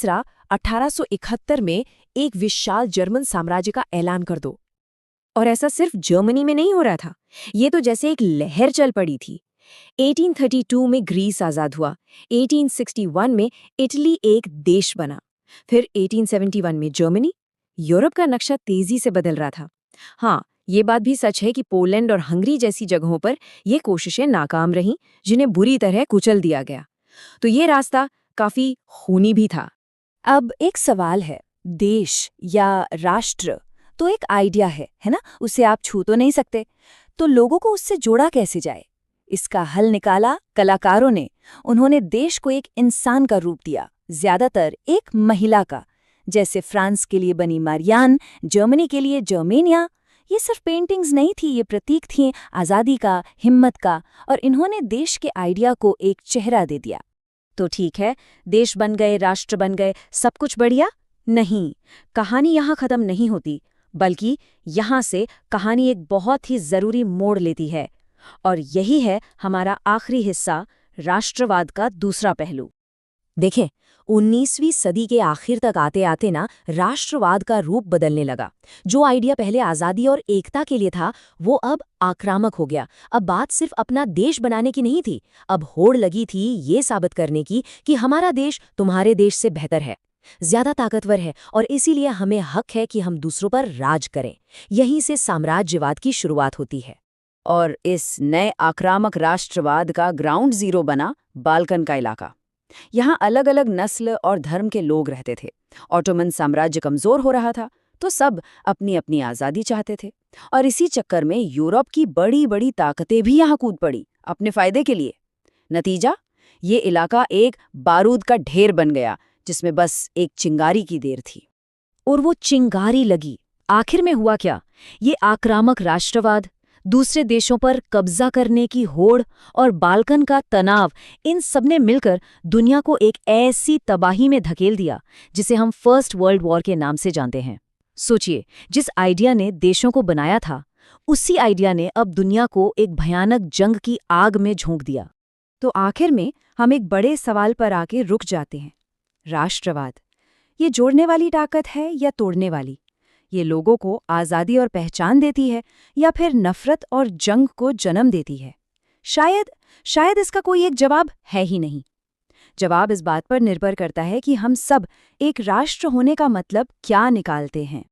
तीसरा 1871 में एक विशाल जर्मन साम्राज्य का ऐलान कर दो। और ऐसा सिर्फ जर्मनी में नहीं हो रहा था, ये तो जैसे एक लहर चल पड़ी थी। 1832 में ग्रीस आज़ाद हुआ, 1861 में इटली एक देश बना, फिर 1871 में जर्मनी। यूरोप का नक्शा तेजी से बदल रहा था। हाँ, ये बात भी सच है कि पोलैंड और हंगरी जैसी जगहों पर ये कोशिशें नाकाम रहीं, जिन्हें बुरी तरह कुचल दिया गया। तो ये रास्ता काफी खूनी भी था। अब एक सवाल है, देश या राष्ट्र तो एक आइडिया है ना, उसे आप छू तो नहीं सकते, तो लोगों को उससे जोड़ा कैसे जाए? इसका हल निकाला कलाकारों ने। उन्होंने देश को एक इंसान का रूप दिया, ज्यादातर एक महिला का, जैसे फ्रांस के लिए बनी मारियान, जर्मनी के लिए जर्मेनिया। ये सिर्फ पेंटिंग्स नहीं थी, ये प्रतीक थी आज़ादी का, हिम्मत का, और इन्होंने देश के आइडिया को एक चेहरा दे दिया। तो ठीक है, देश बन गए, राष्ट्र बन गए, सब कुछ बढ़िया? नहीं, कहानी यहाँ खत्म नहीं होती, बल्कि यहाँ से कहानी एक बहुत ही जरूरी मोड़ लेती है। और यही है हमारा आखिरी हिस्सा, राष्ट्रवाद का दूसरा पहलू। देखें, 19वीं सदी के आखिर तक आते आते ना राष्ट्रवाद का रूप बदलने लगा। जो आइडिया पहले आज़ादी और एकता के लिए था, वो अब आक्रामक हो गया। अब बात सिर्फ अपना देश बनाने की नहीं थी, अब होड़ लगी थी ये साबित करने की कि हमारा देश तुम्हारे देश से बेहतर है, ज्यादा ताकतवर है, और इसीलिए हमें हक है कि हम दूसरों पर राज करें। यहीं से साम्राज्यवाद की शुरुआत होती है। और इस नए आक्रामक राष्ट्रवाद का ग्राउंड जीरो बना बाल्कन का इलाका। यहाँ अलग अलग नस्ल और धर्म के लोग रहते थे। ऑटोमन साम्राज्य कमजोर हो रहा था, तो सब अपनी अपनी आज़ादी चाहते थे। और इसी चक्कर में यूरोप की बड़ी बड़ी ताकतें भी यहाँ कूद पड़ी अपने फायदे के लिए। नतीजा, ये इलाका एक बारूद का ढेर बन गया, जिसमें बस एक चिंगारी की देर थी। और वो चिंगारी लगी। आखिर में हुआ क्या? ये आक्रामक राष्ट्रवाद, दूसरे देशों पर कब्जा करने की होड़ और बाल्कन का तनाव, इन सब ने मिलकर दुनिया को एक ऐसी तबाही में धकेल दिया जिसे हम फर्स्ट वर्ल्ड वॉर के नाम से जानते हैं। सोचिए, जिस आइडिया ने देशों को बनाया था, उसी आइडिया ने अब दुनिया को एक भयानक जंग की आग में झोंक दिया। तो आखिर में हम एक बड़े सवाल पर आके रुक जाते हैं। राष्ट्रवाद, ये जोड़ने वाली ताकत है या तोड़ने वाली? ये लोगों को आज़ादी और पहचान देती है या फिर नफरत और जंग को जन्म देती है? शायद इसका कोई एक जवाब है ही नहीं। जवाब इस बात पर निर्भर करता है कि हम सब एक राष्ट्र होने का मतलब क्या निकालते हैं।